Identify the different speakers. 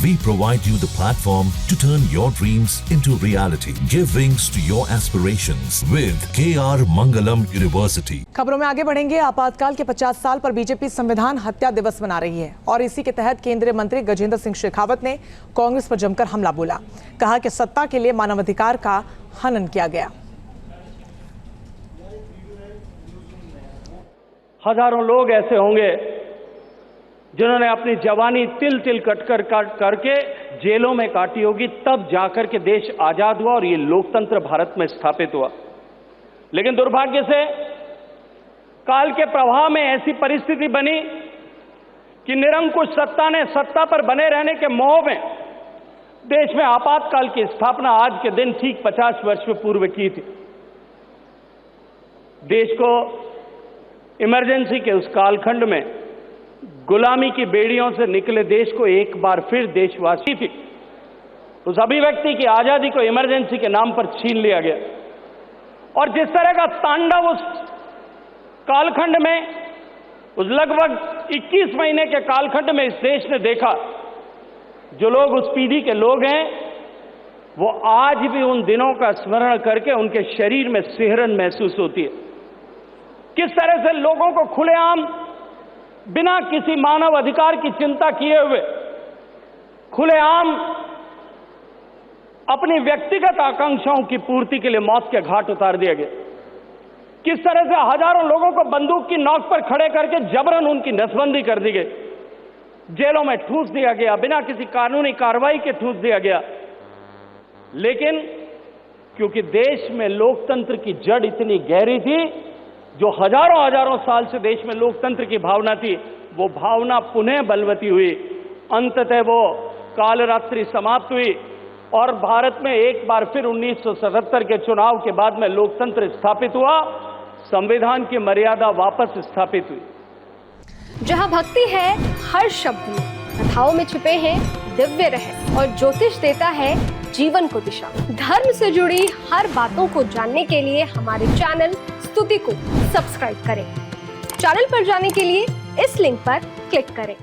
Speaker 1: We provide you the platform to turn your dreams into reality. Give wings to your aspirations with KR Mangalam University.
Speaker 2: खबरों में आगे बढ़ेंगे। आपातकाल के 50 साल पर बीजेपी संविधान हत्या दिवस मना रही है और इसी के तहत केंद्रीय मंत्री गजेंद्र सिंह शेखावत ने कांग्रेस पर जमकर हमला बोला। कहा कि सत्ता के लिए मानवाधिकार का हनन किया गया।
Speaker 3: हजारों लोग ऐसे होंगे जिन्होंने अपनी जवानी तिल तिल करके जेलों में काटी होगी, तब जाकर के देश आजाद हुआ और ये लोकतंत्र भारत में स्थापित हुआ। लेकिन दुर्भाग्य से काल के प्रवाह में ऐसी परिस्थिति बनी कि निरंकुश सत्ता ने सत्ता पर बने रहने के मोह में देश में आपातकाल की स्थापना आज के दिन ठीक 50 वर्ष पूर्व की थी। देश को इमरजेंसी के उस कालखंड में गुलामी की बेड़ियों से निकले देश को एक बार फिर देशवासी थी उस अभिव्यक्ति की आजादी को इमरजेंसी के नाम पर छीन लिया गया। और जिस तरह का तांडव उस कालखंड में, उस लगभग 21 महीने के कालखंड में इस देश ने देखा, जो लोग उस पीढ़ी के लोग हैं वो आज भी उन दिनों का स्मरण करके उनके शरीर में सिहरन महसूस होती है। किस तरह से लोगों को खुलेआम बिना किसी मानव अधिकार की चिंता किए हुए खुलेआम अपनी व्यक्तिगत आकांक्षाओं की पूर्ति के लिए मौत के घाट उतार दिया गया। किस तरह से हजारों लोगों को बंदूक की नोक पर खड़े करके जबरन उनकी नसबंदी कर दी गई, जेलों में ठूस दिया गया, बिना किसी कानूनी कार्रवाई के ठूस दिया गया। लेकिन क्योंकि देश में लोकतंत्र की जड़ इतनी गहरी थी, जो हजारों साल से देश में लोकतंत्र की भावना थी, वो भावना पुनः बलवती हुई। अंततः वो कालरात्रि समाप्त हुई और भारत में एक बार फिर 1977 के चुनाव के बाद में लोकतंत्र स्थापित हुआ, संविधान की मर्यादा वापस स्थापित हुई।
Speaker 4: जहां भक्ति है हर शब्द में, कथाओं में छिपे हैं दिव्य रहस्य और ज्योतिष देता है जीवन को दिशा। धर्म से जुड़ी हर बातों को जानने के लिए हमारे चैनल स्तुति को सब्सक्राइब करें। चैनल पर जाने के लिए इस लिंक पर क्लिक करें।